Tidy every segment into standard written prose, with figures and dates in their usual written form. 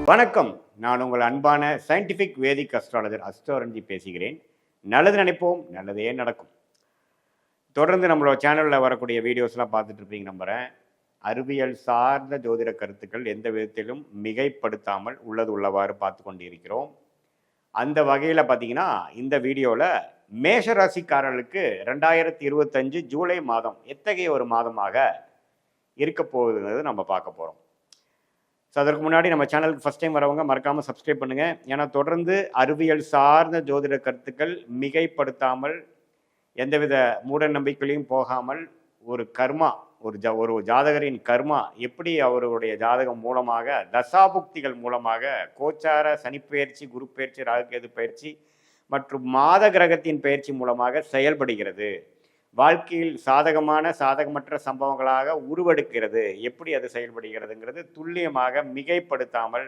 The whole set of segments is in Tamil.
வணக்கம். நான் உங்கள் அன்பான சயின்டிஃபிக் வேதிக் அஸ்ட்ராலஜர் அஸ்ட்ரோரஞ்சி பேசுகிறேன். நல்லது நினைப்போம், நல்லதே நடக்கும். தொடர்ந்து நம்மளோட சேனலில் வரக்கூடிய வீடியோஸ்லாம் பார்த்துட்டு இருப்பீங்க நம்புகிறேன். அறிவியல் சார்ந்த ஜோதிட கருத்துக்கள் எந்த விதத்திலும் மிகைப்படுத்தாமல் உள்ளது உள்ளவாறு பார்த்து கொண்டு இருக்கிறோம். அந்த வகையில் பார்த்தீங்கன்னா இந்த வீடியோவில் மேஷராசிக்காரர்களுக்கு 2025 ஜூலை மாதம் எத்தகைய ஒரு மாதமாக இருக்க போகுதுங்கிறது நம்ம பார்க்க போகிறோம். ஸோ அதற்கு முன்னாடி நம்ம சேனலுக்கு ஃபஸ்ட் டைம் வரவங்க மறக்காமல் சப்ஸ்கிரைப் பண்ணுங்கள். ஏன்னா தொடர்ந்து அறிவியல் சார்ந்த ஜோதிட கருத்துக்கள் மிகைப்படுத்தாமல் எந்தவித மூட நம்பிக்கையிலையும் போகாமல் ஒரு கர்மா ஒரு ஜாதகரின் கர்மா எப்படி அவருடைய ஜாதகம் மூலமாக தசாபுக்திகள் மூலமாக கோச்சார சனிப்பெயர்ச்சி, குரு பயிற்சி, ராகுகேது பயிற்சி மற்றும் மாத கிரகத்தின் பயிற்சி மூலமாக செயல்படுகிறது, வாழ்க்கையில் சாதகமற்ற சம்பவங்களாக உருவெடுக்கிறது, எப்படி அது செயல்படுகிறதுங்கிறது துல்லியமாக மிகைப்படுத்தாமல்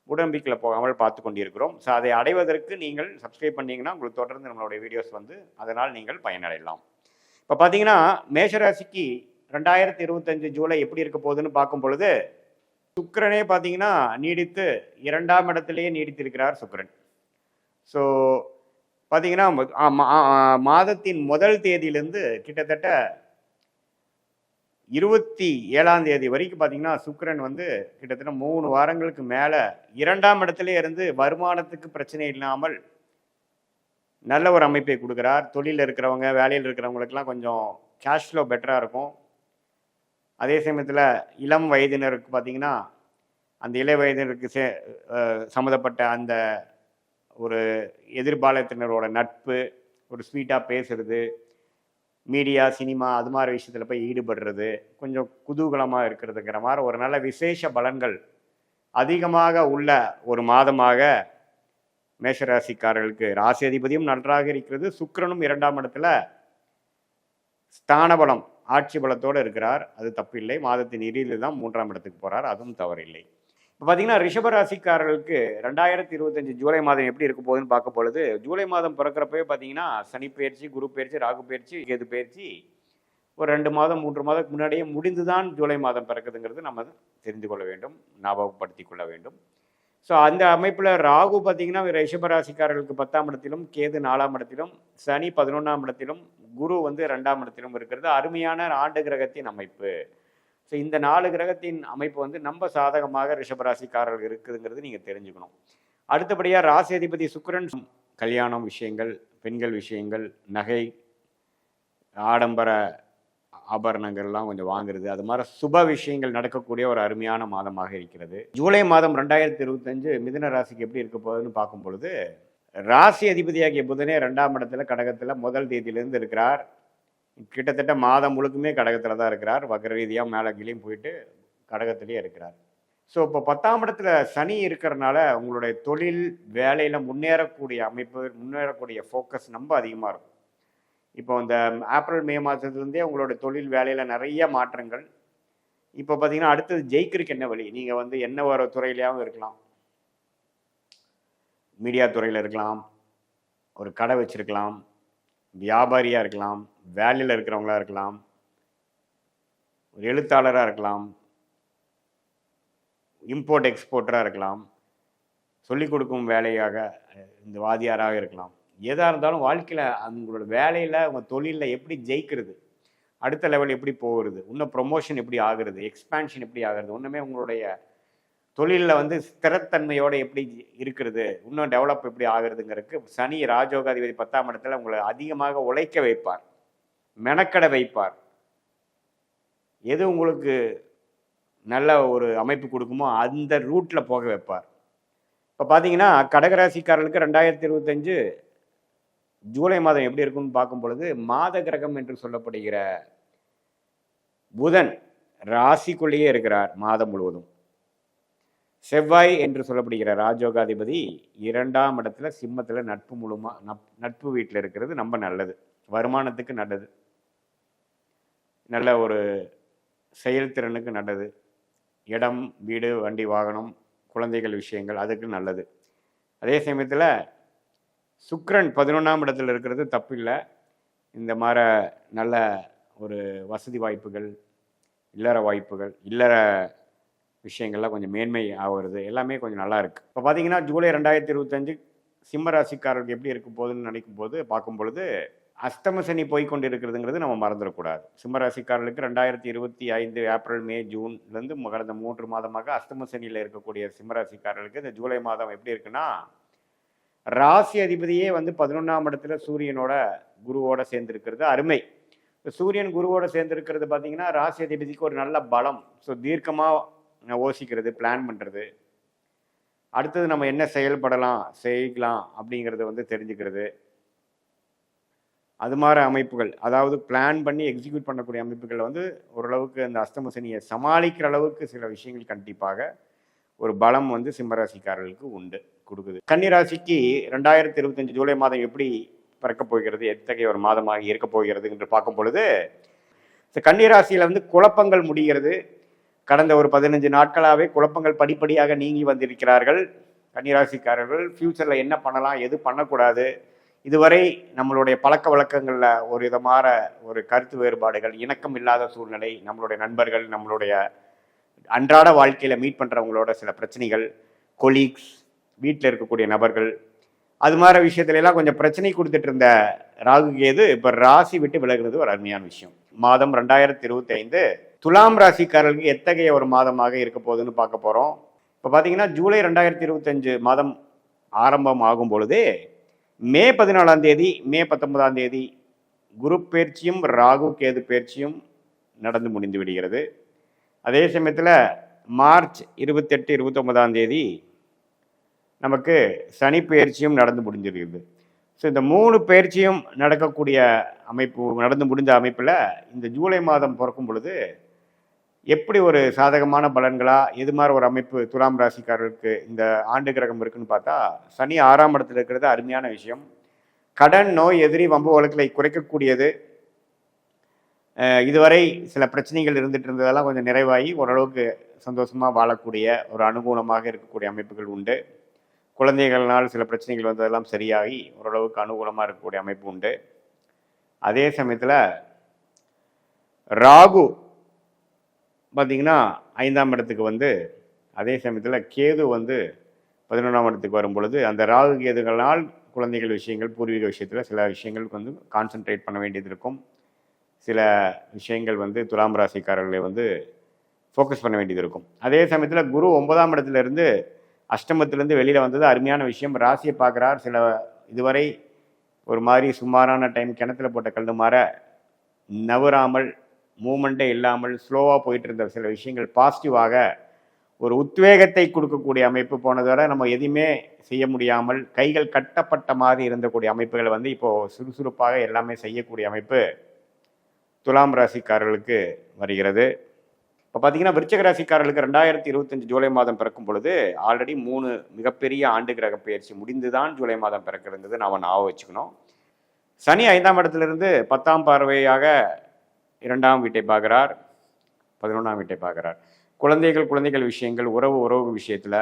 உடம்பிக்கில் போகாமல் பார்த்து கொண்டிருக்கிறோம். ஸோ அதை அடைவதற்கு நீங்கள் சப்ஸ்கிரைப் பண்ணிங்கன்னா உங்களுக்கு தொடர்ந்து நம்மளுடைய வீடியோஸ் அதனால் நீங்கள் பயனடையலாம். இப்போ பார்த்தீங்கன்னா மேஷராசிக்கு 2025 ஜூலை எப்படி இருக்க போகுதுன்னு பார்க்கும் பொழுது சுக்கிரனே பார்த்தீங்கன்னா நீடித்து 2ஆம் இடத்திலேயே நீடித்திருக்கிறார் சுக்கிரன். ஸோ பார்த்தீங்கன்னா மாதத்தின் முதல் தேதியிலேருந்து கிட்டத்தட்ட 27ஆம் தேதி வரைக்கும் பார்த்தீங்கன்னா சுக்கிரன் கிட்டத்தட்ட 3 வாரங்களுக்கு மேலே 2ஆம் இடத்துல இருந்து வருமானத்துக்கு பிரச்சனை இல்லாமல் நல்ல ஒரு அமைப்பை கொடுக்குறார். தொழிலில் இருக்கிறவங்க, வேலையில் இருக்கிறவங்களுக்கெல்லாம் கொஞ்சம் கேஷ் ஃப்ளோ பெட்டராக இருக்கும். அதே சமயத்தில் இளம் வயதினருக்கு பார்த்தீங்கன்னா அந்த இளைய வயதினருக்கு சம்மந்தப்பட்ட அந்த ஒரு எதிர்பாலத்தினரோட நட்பு, ஒரு ஸ்வீட்டாக பேசுறது, மீடியா, சினிமா அது மாதிரி விஷயத்தில் போய் ஈடுபடுறது, கொஞ்சம் குதூகலமாக இருக்கிறதுங்கிற மாதிரி ஒரு நல்ல விசேஷ பலன்கள் அதிகமாக உள்ள ஒரு மாதமாக மேஷராசிக்காரர்களுக்கு ராசி அதிபதியும் நன்றாக இருக்கிறது. சுக்கிரனும் 2ஆம் இடத்துல ஸ்தான பலம், ஆட்சி பலத்தோடு இருக்கிறார். அது தப்பில்லை. மாதத்தின் இறுதியில் தான் 3ஆம் இடத்துக்கு போகிறார், அதுவும் தவறில்லை. இப்போ பார்த்தீங்கன்னா ரிஷபராசிக்காரர்களுக்கு 2025 ஜூலை மாதம் எப்படி இருக்க போகுதுன்னு பார்க்க பொழுது ஜூலை மாதம் பிறக்கிறப்பவே பார்த்தீங்கன்னா சனி பயிற்சி, குரு பயிற்சி, ராகு பயிற்சி, கேது பயிற்சி ஒரு 2 மாதம் 3 மாதத்துக்கு முன்னாடியே முடிந்து தான் ஜூலை மாதம் பிறக்குதுங்கிறது நம்ம தெரிந்து கொள்ள வேண்டும், ஞாபகப்படுத்தி கொள்ள வேண்டும். ஸோ அந்த அமைப்பில் ராகு பார்த்தீங்கன்னா ரிஷபராசிக்காரர்களுக்கு 10ஆம் இடத்திலும், கேது 4ஆம் இடத்திலும், சனி 11ஆம் இடத்திலும், குரு 2ஆம் இடத்திலும் இருக்கிறது. அருமையான ஆண்டு கிரகத்தின் அமைப்பு. ஸோ இந்த 4 கிரகத்தின் அமைப்பு நம்ம சாதகமாக ரிஷபராசிக்காரர்கள் இருக்குதுங்கிறது நீங்கள் தெரிஞ்சுக்கணும். அடுத்தபடியாக ராசி அதிபதி சுக்கிரன் கல்யாணம் விஷயங்கள், பெண்கள் விஷயங்கள், நகை, ஆடம்பர ஆபரணங்கள்லாம் கொஞ்சம் வாங்குறது, அது மாதிரி சுப விஷயங்கள் நடக்கக்கூடிய ஒரு அருமையான மாதமாக இருக்கிறது. ஜூலை மாதம் 2025 மிதுன ராசிக்கு எப்படி இருக்க போகுதுன்னு பார்க்கும் பொழுது ராசி அதிபதியாகிய புதனே 2ஆம் இடத்துல கடகத்தில் முதல் தேதியிலேருந்து இருக்கிறார். கிட்டத்தட்ட மாதம் முழுக்குமே கடகத்தில் தான் இருக்கிறார். வக்ர ரீதியாக மேலே கீழேயும் போயிட்டு கடகத்திலேயே இருக்கிறார். ஸோ இப்போ 10ஆம் இடத்துல சனி இருக்கிறனால உங்களுடைய தொழில் வேலையில் முன்னேறக்கூடிய அமைப்பு, முன்னேறக்கூடிய ஃபோக்கஸ் ரொம்ப அதிகமாக இருக்கும். இப்போ இந்த ஏப்ரல் மே மாதத்துலேருந்தே உங்களோட தொழில் வேலையில் நிறைய மாற்றங்கள். இப்போ பார்த்தீங்கன்னா அடுத்தது ஜெயிக்கிறதுக்கு என்ன வழி? நீங்கள் என்ன ஒரு துறையிலையாகவும் இருக்கலாம், மீடியா துறையில் இருக்கலாம், ஒரு கடை வச்சுருக்கலாம், வியாபாரியாக இருக்கலாம், வேலையில் இருக்கிறவங்களா இருக்கலாம், ஒரு எழுத்தாளராக இருக்கலாம், இம்போர்ட் எக்ஸ்போர்ட்டராக இருக்கலாம், சொல்லிக் கொடுக்கும் வேலையாக இந்த வாதியாராக இருக்கலாம். எதாக இருந்தாலும் வாழ்க்கையில் உங்களோட வேலையில், உங்கள் தொழிலில் எப்படி ஜெயிக்கிறது, அடுத்த லெவல் எப்படி போகிறது, இன்னும் ப்ரொமோஷன் எப்படி ஆகுறது, எக்ஸ்பேன்ஷன் எப்படி ஆகுறது, ஒன்றுமே உங்களுடைய தொழிலில் ஸ்திரத்தன்மையோடு எப்படி இருக்கிறது, இன்னும் டெவலப் எப்படி ஆகுறதுங்கிறதுக்கு சனி ராஜயோகாதிபதி 10ஆம் இடத்துல உங்களை அதிகமாக உழைக்க வைப்பார், மெனக்கடை வைப்பார். எது உங்களுக்கு நல்ல ஒரு அமைப்பு கொடுக்குமோ அந்த ரூட்டில் போக வைப்பார். இப்போ பார்த்தீங்கன்னா கடகராசிக்காரர்களுக்கு 2025 ஜூலை மாதம் எப்படி இருக்குன்னு பார்க்கும் பொழுது மாத கிரகம் என்று சொல்லப்படுகிற புதன் ராசிக்குள்ளேயே இருக்கிறார் மாதம் முழுவதும். செவ்வாய் என்று சொல்லப்படுகிற ராஜயோகாதிபதி 2ஆம் இடத்துல சிம்மத்தில் நட்பு வீட்டில் இருக்கிறது ரொம்ப நல்லது, வருமானத்துக்கு நல்லது, நல்ல ஒரு செயல்திறனுக்கு நல்லது, இடம், வீடு, வண்டி, வாகனம், குழந்தைகள் விஷயங்கள் அதுக்கு நல்லது. அதே சமயத்தில் சுக்கிரன் 11ஆம் இடத்துல இருக்கிறது தப்பில்லை. இந்த மாதிரி நல்ல ஒரு வசதி வாய்ப்புகள், இல்லற வாய்ப்புகள், இல்லற விஷயங்கள்லாம் கொஞ்சம் மேன்மை ஆகிறது எல்லாமே கொஞ்சம் நல்லா இருக்குது. இப்போ பார்த்தீங்கன்னா ஜூலை 2025 சிம்ம ராசிக்காரர்களுக்கு எப்படி இருக்க போகுதுன்னு நினைக்கும் போது பார்க்கும் பொழுது அஷ்டம சனி போய்க்கொண்டு இருக்கிறதுங்கிறது நம்ம மறந்துடக்கூடாது. சிம்ம ராசிக்காரர்களுக்கு 2025 ஏப்ரல், மே, ஜூன்லேருந்து கடந்த 3 மாதமாக அஷ்டம சனியில் இருக்கக்கூடிய சிம்ம ராசிக்காரர்களுக்கு இந்த ஜூலை மாதம் எப்படி இருக்குன்னா, ராசி அதிபதியே வந்து 11ஆம் இடத்துல சூரியனோட குருவோட சேர்ந்திருக்கிறது அருமை. இப்போ சூரியன் குருவோட சேர்ந்திருக்கிறது பார்த்தீங்கன்னா ராசி அதிபதிக்கு ஒரு நல்ல பலம். ஸோ தீர்க்கமாக யோசிக்கிறது, பிளான் பண்ணுறது, அடுத்தது நம்ம என்ன செய்யலாம் அப்படிங்கிறத வந்து தெரிஞ்சுக்கிறது, அது மாதிரி அமைப்புகள், அதாவது பிளான் பண்ணி எக்ஸிக்யூட் பண்ணக்கூடிய அமைப்புகள் வந்து ஓரளவுக்கு அந்த அஷ்டம சனியை சமாளிக்கிற அளவுக்கு சில விஷயங்கள் கண்டிப்பாக ஒரு பலம் வந்து சிம்மராசிக்காரர்களுக்கு உண்டு கொடுக்குது. கன்னிராசிக்கு 2025 ஜூலை மாதம் எப்படி பிறக்கப் போகிறது, எத்தகைய ஒரு மாதமாக இருக்க போகிறது என்று பார்க்கும் பொழுது கன்னிராசியில் வந்து குழப்பங்கள் முடிகிறது. கடந்த ஒரு 15 நாட்களாகவே குழப்பங்கள் படிப்படியாக நீங்கி வந்திருக்கிறார்கள். கன்னிராசிக்காரர்கள் ஃப்யூச்சரில் என்ன பண்ணலாம், எது பண்ணக்கூடாது, இதுவரை நம்மளுடைய பழக்க வழக்கங்களில் ஒரு விதமான ஒரு கருத்து வேறுபாடுகள், இணக்கம் இல்லாத சூழ்நிலை, நம்மளுடைய நண்பர்கள், நம்மளுடைய அன்றாட வாழ்க்கையில் மீட் பண்ணுறவங்களோட சில பிரச்சனைகள், கொலீக்ஸ், வீட்டில் இருக்கக்கூடிய நபர்கள், அது மாதிரி விஷயத்துலலாம் கொஞ்சம் பிரச்சனை கொடுத்துட்டு இருந்த ராகு கேது இப்போ ராசி விட்டு விலகுறது ஒரு அருமையான விஷயம். மாதம் 2025 துலாம் ராசிக்காரர்களுக்கு எத்தகைய ஒரு மாதமாக இருக்க போகுதுன்னு பார்க்க போகிறோம். இப்போ பார்த்தீங்கன்னா ஜூலை 2025 மாதம் ஆரம்பம் ஆகும் பொழுதே மே 14ஆம் தேதி, மே 19ஆம் தேதி குரு பயிற்சியும் ராகு கேது பயிற்சியும் நடந்து முடிந்து விடுகிறது. அதே சமயத்தில் மார்ச் 28, 29ஆம் தேதி நமக்கு சனி பயிற்சியும் நடந்து முடிஞ்சிருக்குது. ஸோ இந்த 3 பயிற்சியும் நடந்து முடிஞ்ச அமைப்பில் இந்த ஜூலை மாதம் பிறக்கும் பொழுது எப்படி ஒரு சாதகமான பலன்களா, எது மாதிரி ஒரு அமைப்பு துலாம் ராசிக்காரர்களுக்கு இந்த ஆண்டு கிரகம் இருக்குன்னு பார்த்தா, சனி 6ஆம் இடத்துல இருக்கிறது அருமையான விஷயம். கடன், நோய், எதிரி, வம்பு வழக்குகளை குறைக்கக்கூடியது. இதுவரை சில பிரச்சனைகள் இருந்துட்டு இருந்ததெல்லாம் கொஞ்சம் நிறைவாகி ஓரளவுக்கு சந்தோஷமாக வாழக்கூடிய ஒரு அனுகூலமாக இருக்கக்கூடிய அமைப்புகள் உண்டு. குழந்தைகள்னால் சில பிரச்சனைகள் வந்ததெல்லாம் சரியாகி ஓரளவுக்கு அனுகூலமாக இருக்கக்கூடிய அமைப்பு உண்டு. அதே சமயத்தில் ராகு பார்த்தீங்கன்னா 5ஆம் இடத்துக்கு வந்து, அதே சமயத்தில் கேது வந்து 11ஆம் இடத்துக்கு வரும் பொழுது அந்த ராகு கேதுகளால் குழந்தைகள் விஷயங்கள், பூர்வீக விஷயத்தில் சில விஷயங்களுக்கு வந்து கான்சென்ட்ரேட் பண்ண வேண்டியது இருக்கும். சில விஷயங்கள் வந்து துலாம் ராசிக்காரர்களை வந்து ஃபோக்கஸ் பண்ண வேண்டியது இருக்கும். அதே சமயத்தில் குரு 9ஆம் இடத்துலேருந்து அஷ்டமத்திலேருந்து வெளியில் வந்தது அருமையான விஷயம். ராசியை பார்க்குறார். சில இதுவரை ஒரு மாதிரி சுமாரான டைம் கிணத்துல போட்ட கல் மாற நவராமல், மூமெண்ட்டே இல்லாமல் ஸ்லோவாக போயிட்டு இருந்த சில விஷயங்கள் பாசிட்டிவாக ஒரு உத்வேகத்தை கொடுக்கக்கூடிய அமைப்பு. போனதோட நம்ம எதுவுமே செய்ய முடியாமல் கைகள் கட்டப்பட்ட மாதிரி இருந்தக்கூடிய அமைப்புகளை வந்து இப்போது சுறுசுறுப்பாக எல்லாமே செய்யக்கூடிய அமைப்பு துலாம் ராசிக்காரர்களுக்கு வருகிறது. இப்போ பார்த்தீங்கன்னா விருச்சிக ராசிக்காரர்களுக்கு 2025 ஜூலை மாதம் பிறக்கும் பொழுது ஆல்ரெடி 3 மிகப்பெரிய ஆண்டு கிரக பயிற்சி முடிந்து தான் ஜூலை மாதம் பிறக்கிறது நாம் ஞாபகம் வச்சுக்கணும். சனி 5ஆம் இடத்துலேருந்து 10ஆம் பார்வையாக 2ஆம் வீட்டை பார்க்குறார், 11ஆம் வீட்டை பார்க்குறார். குழந்தைகள் விஷயங்கள், உறவு விஷயத்தில்,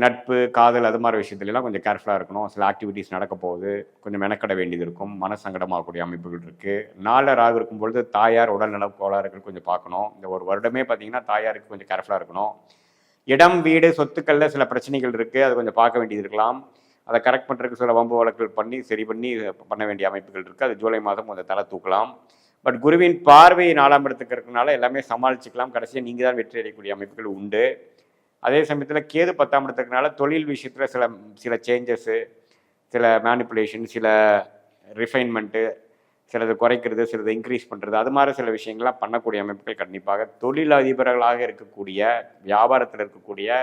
நட்பு, காதல், அது மாதிரி விஷயத்துலலாம் கொஞ்சம் கேர்ஃபுல்லாக இருக்கணும். சில ஆக்டிவிட்டீஸ் நடக்க போகுது, கொஞ்சம் மெனக்கட வேண்டியது இருக்கும், மனசங்கடமாகக்கூடிய அமைப்புகள் இருக்குது. 4 ராகு இருக்கும் பொழுது தாயார் உடல்நல கோளாறுகள் கொஞ்சம் பார்க்கணும். இந்த ஒரு வருடமே பார்த்தீங்கன்னா தாயாருக்கு கொஞ்சம் கேர்ஃபுல்லாக இருக்கணும். இடம், வீடு, சொத்துக்களில் சில பிரச்சனைகள் இருக்குது, அது கொஞ்சம் பார்க்க வேண்டியது இருக்கலாம். அதை கரெக்ட் பண்ணுறதுக்கு சில வம்பு வழக்குகள் சரி பண்ணி பண்ண வேண்டிய அமைப்புகள் இருக்குது. அது ஜூலை மாதம் கொஞ்சம் தலை தூக்கலாம். பட் குருவின் பார்வை 4ஆம் இடத்துக்கு இருக்கிறதுனால எல்லாமே சமாளிச்சுக்கலாம். கடைசியாக நீங்கள் தான் வெற்றி அடையக்கூடிய அமைப்புகள் உண்டு. அதே சமயத்தில் கேது 10ஆம் இடத்துக்குனால தொழில் விஷயத்தில் சில சேஞ்சஸ்ஸு, சில மேனிப்புலேஷன், சில ரிஃபைன்மெண்ட்டு, சிலது குறைக்கிறது, சிலது இன்க்ரீஸ் பண்ணுறது, அது மாதிரி சில விஷயங்கள்லாம் பண்ணக்கூடிய அமைப்புகள் கண்டிப்பாக தொழில் அதிபர்களாக இருக்கக்கூடிய, வியாபாரத்தில் இருக்கக்கூடிய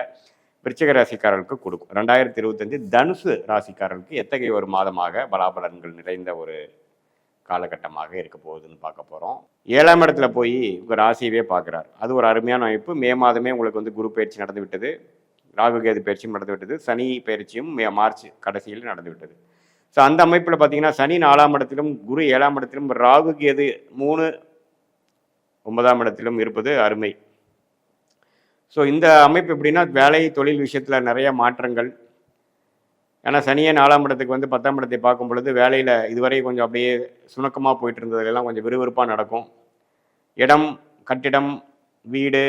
விருச்சிக ராசிக்காரர்களுக்கு கொடுக்கும். 2025 தனுசு ராசிக்காரர்களுக்கு எத்தகைய ஒரு மாதமாக பலாபலன்கள் நிறைந்த ஒரு காலகட்டமாக இருக்க போகுதுன்னு பார்க்க போகிறோம். 7ஆம் இடத்துல போய் உங்கள் ராசியவே பார்க்குறார். அது ஒரு அருமையான அமைப்பு. மே மாதமே உங்களுக்கு வந்து குரு பயிற்சி நடந்து விட்டது, ராகு கேது பயிற்சியும் நடந்து விட்டது, சனி பயிற்சியும் மார்ச் கடைசியில் நடந்து விட்டது. ஸோ அந்த அமைப்பில் பார்த்தீங்கன்னா சனி 4ஆம் இடத்திலும், குரு 7ஆம் இடத்திலும், ராகு கேது 3 9ஆம் இடத்திலும் இருப்பது அருமை. ஸோ இந்த அமைப்பு எப்படின்னா வேலை, தொழில் விஷயத்தில் நிறைய மாற்றங்கள். ஏன்னா சனியே 4ஆம் இடத்துக்கு வந்து 10ஆம் இடத்தை பார்க்கும் பொழுது வேலையில் இதுவரை கொஞ்சம் அப்படியே சுணக்கமாக போயிட்டு இருந்ததுலாம் கொஞ்சம் விறுவிறுப்பாக நடக்கும். இடம், கட்டிடம், வீடு,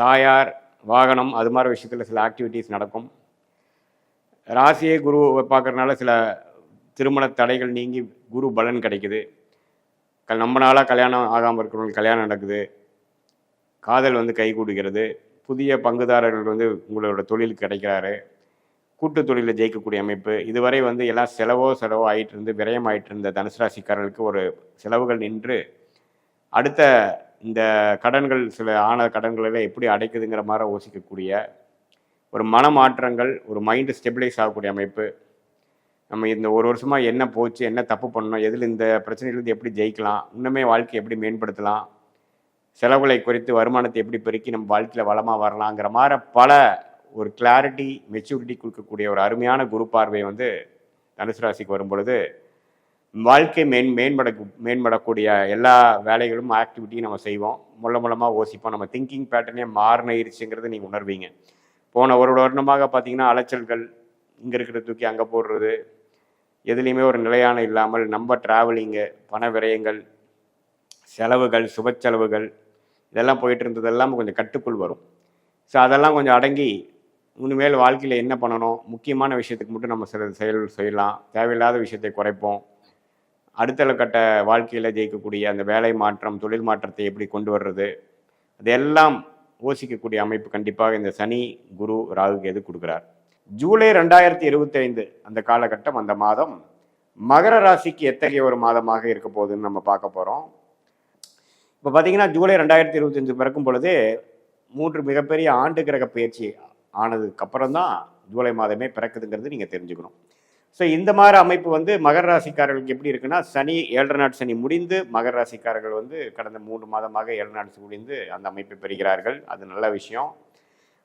தாயார், வாகனம் அது மாதிரி விஷயத்தில் சில ஆக்டிவிட்டீஸ் நடக்கும். ராசியே குரு பார்க்குறதுனால சில திருமண தடைகள் நீங்கி குரு பலன் கிடைக்குது. நம்ம நாளாக கல்யாணம் ஆகாமல் இருக்கிறவங்களுக்கு கல்யாணம் நடக்குது. காதல் வந்து கைகூடுகிறது. புதிய பங்குதாரர்கள் வந்து உங்களோட தொழிலுக்கு கிடைக்கிறாரு. கூட்டு தொழிலில் ஜெயிக்கக்கூடிய அமைப்பு. இதுவரை வந்து எல்லாம் செலவோ ஆகிட்டு இருந்து விரயம் ஆகிட்டு இருந்த தனுசு ராசிக்காரர்களுக்கு ஒரு செலவுகள் நின்று அடுத்த இந்த கடன்கள் சில கடன்களெல்லாம் எப்படி அடைக்குதுங்கிற மாதிரி யோசிக்கக்கூடிய ஒரு மனமாற்றங்கள், ஒரு மைண்டு ஸ்டெபிலைஸ் ஆகக்கூடிய அமைப்பு. நம்ம இந்த ஒரு வருஷமாக என்ன போச்சு, என்ன தப்பு பண்ணணும், எதில் இந்த பிரச்சனையிலேருந்து எப்படி ஜெயிக்கலாம், இன்னுமே வாழ்க்கையை எப்படி மேம்படுத்தலாம், செலவுகளை குறைத்து வருமானத்தை எப்படி பெருக்கி நம்ம வாழ்க்கையில் வளமாக வரலாங்கிற மாதிரி பல ஒரு கிளாரிட்டி, மெச்சூரிட்டி கொடுக்கக்கூடிய ஒரு அருமையான குரு பார்வை வந்து தனுசு ராசிக்கு வரும்பொழுது வாழ்க்கை மேம்படக்கூடிய எல்லா வேலைகளும் ஆக்டிவிட்டியும் நம்ம செய்வோம். மூலமாக யோசிப்போம். நம்ம திங்கிங் பேட்டர்னே மாறிடுச்சுங்கிறது நீங்கள் உணர்வீங்க. போன ஒரு வருடமாக பார்த்தீங்கன்னா அலைச்சல்கள், இங்கே இருக்கிற தூக்கி அங்கே போடுறது, எதுலேயுமே ஒரு நிலையான இல்லாமல் நம்ம ட்ராவலிங்கு, பண விரயங்கள், செலவுகள், சுப செலவுகள் இதெல்லாம் போயிட்டு இருந்ததெல்லாம் கொஞ்சம் கட்டுக்குள் வரும். ஸோ அதெல்லாம் கொஞ்சம் அடங்கி இனிமேல் வாழ்க்கையில் என்ன பண்ணணும், முக்கியமான விஷயத்துக்கு மட்டும் நம்ம சில செய்யலாம், தேவையில்லாத விஷயத்தை குறைப்போம். அடுத்த கட்ட வாழ்க்கையில் ஜெயிக்கக்கூடிய அந்த வேலை மாற்றம், தொழில் மாற்றத்தை எப்படி கொண்டு வர்றது, அதெல்லாம் யோசிக்கக்கூடிய அமைப்பு கண்டிப்பாக இந்த சனி, குரு, ராகுக்கு எது கொடுக்குறார். ஜூலை 2025 அந்த காலகட்டம், அந்த மாதம் மகர ராசிக்கு எத்தகைய ஒரு மாதமாக இருக்க போகுதுன்னு நம்ம பார்க்க போகிறோம். இப்போ பார்த்தீங்கன்னா ஜூலை 2025 பிறக்கும் பொழுது 3 மிகப்பெரிய ஆண்டு கிரக பயிற்சி ஆனதுக்கப்புறம் தான் ஜூலை மாதமே பிறக்குதுங்கிறது நீங்கள் தெரிஞ்சுக்கணும். ஸோ இந்த மாதிரி அமைப்பு வந்து மகர ராசிக்காரர்களுக்கு எப்படி இருக்குன்னா, சனி 7.5 நாட் சனி முடிந்து மகர ராசிக்காரர்கள் வந்து கடந்த 3 மாதமாக 7 நாட்ஸ் முடிந்து அந்த அமைப்பை பெறுகிறார்கள். அது நல்ல விஷயம்.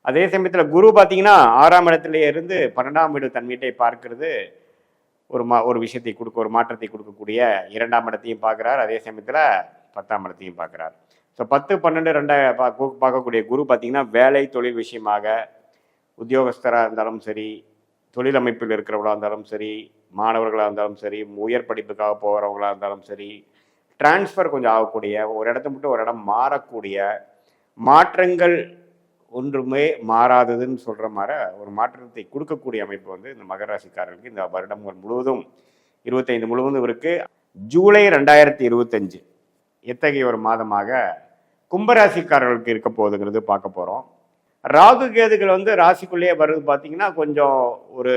அதே சமயத்தில் குரு பார்த்தீங்கன்னா 6ஆம் இடத்திலே இருந்து 12ஆம் இட தன்மையை பார்க்கறது ஒரு விஷயத்தை ஒரு மாற்றத்தை கொடுக்கக்கூடிய 2ஆம் இடத்தையும் பார்க்குறார். அதே சமயத்தில் 10ஆம் இடத்தையும் பார்க்குறார். ஸோ 10, 12, 2 பார்க்கக்கூடிய குரு பார்த்தீங்கன்னா வேலை தொழில் விஷயமாக உத்தியோகஸ்தராக இருந்தாலும் சரி, தொழில் அமைப்பில் இருக்கிறவங்களாக இருந்தாலும் சரி, மாணவர்களாக இருந்தாலும் சரி, உயர் படிப்புக்காக போகிறவங்களாக இருந்தாலும் சரி, டிரான்ஸ்ஃபர் கொஞ்சம் ஆகக்கூடிய, ஒரு இடத்த மட்டும் ஒரு இடம் மாறக்கூடிய மாற்றங்கள் ஒன்றுமே மாறாததுன்னு சொல்கிற மாதிரி ஒரு மாற்றத்தை கொடுக்கக்கூடிய அமைப்பு வந்து இந்த மகர ராசிக்காரர்களுக்கு இந்த வருடம் முழுவதும் 25 முழுவதும் இருக்குது. ஜூலை 2025 எத்தகைய ஒரு மாதமாக கும்பராசிக்காரர்களுக்கு இருக்க போகுதுங்கிறது பார்க்க போகிறோம். ராகு கேதுகள் வந்து ராசிக்குள்ளேயே வருது பார்த்தீங்கன்னா கொஞ்சம் ஒரு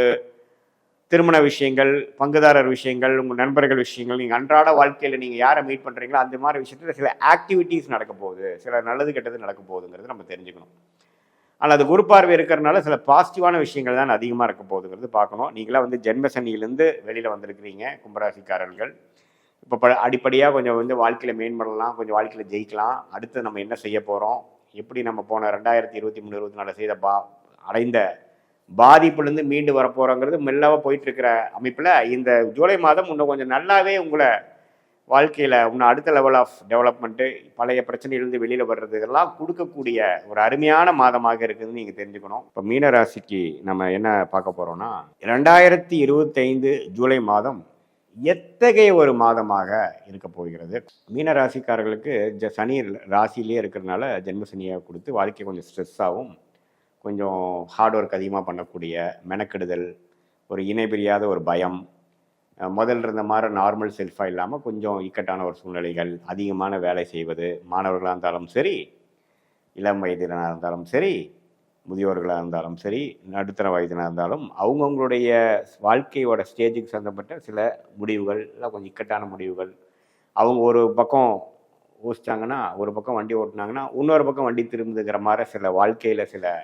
திருமண விஷயங்கள், பங்குதாரர் விஷயங்கள், உங்கள் நண்பர்கள் விஷயங்கள், நீங்கள் அன்றாட வாழ்க்கையில் நீங்கள் யாரை மீட் பண்ணுறீங்களோ அந்த மாதிரி விஷயத்தில் சில ஆக்டிவிட்டீஸ் நடக்க போகுது, சில நல்லது கெட்டது நடக்க போகுதுங்கிறது நம்ம தெரிஞ்சுக்கணும். ஆனால் அது குரு பார்வை இருக்கிறதுனால சில பாசிட்டிவான விஷயங்கள் தான் அதிகமாக இருக்க போகுதுங்கிறது பார்க்கணும். நீங்களாம் வந்து ஜென்ம சனியிலேருந்து வெளியில் வந்திருக்கிறீங்க கும்பராசிக்காரர்கள். இப்போ அடிப்படையாக கொஞ்சம் வந்து வாழ்க்கையில் மேம்படலாம், கொஞ்சம் வாழ்க்கையில் ஜெயிக்கலாம். அடுத்து நம்ம என்ன செய்ய போகிறோம், எப்படி நம்ம போன 2023, 24 செய்த அடைந்த பாதிப்புலேருந்து மீண்டு வரப்போகிறோங்கிறது மெல்லவாக போயிட்டுருக்கிற அமைப்பில் இந்த ஜூலை மாதம் இன்னும் கொஞ்சம் நல்லாவே உங்களை வாழ்க்கையில் இன்னும் அடுத்த லெவல் ஆஃப் டெவலப்மெண்ட்டு, பழைய பிரச்சனையிலேருந்து வெளியில் வர்றது இதெல்லாம் கொடுக்கக்கூடிய ஒரு அருமையான மாதமாக இருக்குதுன்னு நீங்கள் தெரிஞ்சுக்கணும். இப்போ மீன ராசிக்கு நம்ம என்ன பார்க்க போகிறோன்னா, 2025 ஜூலை மாதம் எத்தகைய ஒரு மாதமாக இருக்க போகிறது. மீன ராசிக்காரர்களுக்கு சனி ராசியிலே இருக்கிறதுனால ஜென்ம சனியாக கொடுத்து வாழ்க்கை கொஞ்சம் ஸ்ட்ரெஸ்ஸாகவும், கொஞ்சம் ஹார்ட் ஒர்க் அதிகமாக பண்ணக்கூடிய மெனக்கெடுதல், ஒரு இணை பிரியாத ஒரு பயம், முதல்ல இருந்த மாதிரி நார்மல் செல்ஃபாக இல்லாமல் கொஞ்சம் இக்கட்டான ஒரு சூழ்நிலைகள், அதிகமான வேலை செய்வது, மாணவர்களாக இருந்தாலும் சரி, இளம் வயதினராக இருந்தாலும் சரி, முதியோர்களாக இருந்தாலும் சரி, நடுத்தர வயதினாக இருந்தாலும் அவங்கவுங்களுடைய வாழ்க்கையோட ஸ்டேஜுக்கு சம்மந்தப்பட்ட சில முடிவுகள், இல்லை கொஞ்சம் இக்கட்டான முடிவுகள், அவங்க ஒரு பக்கம் யோசிச்சாங்கன்னா, ஒரு பக்கம் வண்டி ஓட்டினாங்கன்னா இன்னொரு பக்கம் வண்டி திரும்புதுங்கிற மாதிரி சில வாழ்க்கையில் சில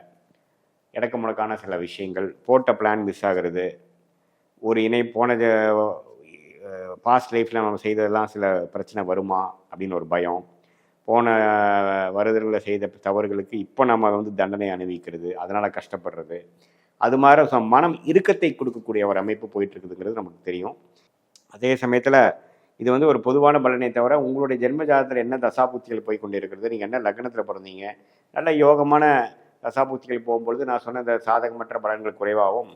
இடக்க முடக்கான சில விஷயங்கள், போட்ட பிளான் மிஸ் ஆகிறது, ஒரு போனது பாஸ்ட் லைஃப்பில் நம்ம செய்ததெல்லாம் சில பிரச்சனை வருமா அப்படின்னு ஒரு பயம், போன வருடங்களில் செய்த தவறுகளுக்கு இப்போ நம்ம வந்து தண்டனை அனுபவிக்கிறது, அதனால் கஷ்டப்படுறது, அது மாதிரி மனம் இறுக்கத்தை கொடுக்கக்கூடிய ஒரு அமைப்பு போயிட்டுருக்குதுங்கிறது நமக்கு தெரியும். அதே சமயத்தில் இது வந்து ஒரு பொதுவான பலனை தவிர உங்களுடைய ஜென்ம ஜாதகத்தில் என்ன தசாபுத்திகள் போய் கொண்டு இருக்கிறது, நீங்கள் என்ன லக்னத்தில் பிறந்தீங்க, நல்ல யோகமான தசாபுத்திகள் போகும்பொழுது நான் சொன்ன இந்த சாதகமற்ற பலன்கள் குறைவாகவும்,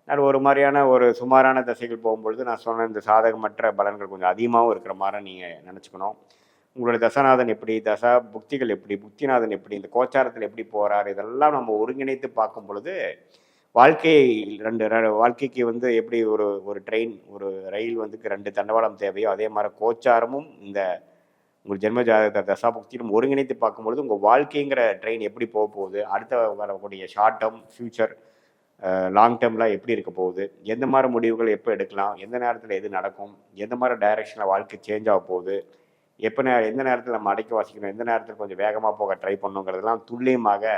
நான் ஒரு மாதிரியான ஒரு சுமாரான தசைகள் போகும்பொழுது நான் சொன்ன இந்த சாதகமற்ற பலன்கள் கொஞ்சம் அதிகமாகவும் இருக்கிற மாதிரி நீங்கள் நினச்சிக்கணும். உங்களோட தசாநாதன் எப்படி, தசா புக்திகள் எப்படி, புக்திநாதன் எப்படி, இந்த கோச்சாரத்தில் எப்படி போகிறார், இதெல்லாம் நம்ம ஒருங்கிணைத்து பார்க்கும் பொழுது வாழ்க்கை வாழ்க்கைக்கு வந்து எப்படி ஒரு ஒரு ட்ரெயின், ஒரு ரயில் வந்து 2 தண்டவாளம் தேவையோ, அதே மாதிரி கோச்சாரமும் இந்த உங்கள் ஜென்ம ஜாதக தசாபுக்தியிலும் ஒருங்கிணைத்து பார்க்கும்பொழுது உங்கள் வாழ்க்கைங்கிற ட்ரெயின் எப்படி போக போகுது, அடுத்த வரக்கூடிய ஷார்ட் டேர்ம், ஃப்யூச்சர், லாங் டேர்ம்லாம் எப்படி இருக்க போகுது, எந்த மாதிரி முடிவுகள் எப்போ எடுக்கலாம், எந்த நேரத்தில் எது நடக்கும், எந்த மாதிரி டைரக்ஷனில் வாழ்க்கை சேஞ்ச் ஆக போகுது, எந்த நேரத்தில் நம்ம அடக்கி வாசிக்கணும், எந்த நேரத்தில் கொஞ்சம் வேகமாக போக ட்ரை பண்ணுங்கிறதெல்லாம் துல்லியமாக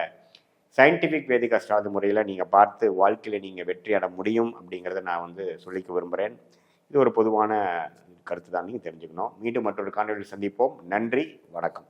சயின்டிஃபிக் வேதிக் அஸ்ட்ராலஜி முறையில் நீங்கள் பார்த்து வாழ்க்கையில் நீங்கள் வெற்றி அட முடியும் அப்படிங்கிறத நான் வந்து சொல்லிக்க விரும்புகிறேன். இது ஒரு பொதுவான கருத்து தான், நீங்கள் தெரிஞ்சுக்கணும். மீண்டும் மற்றொரு காணொலியில் சந்திப்போம். நன்றி, வணக்கம்.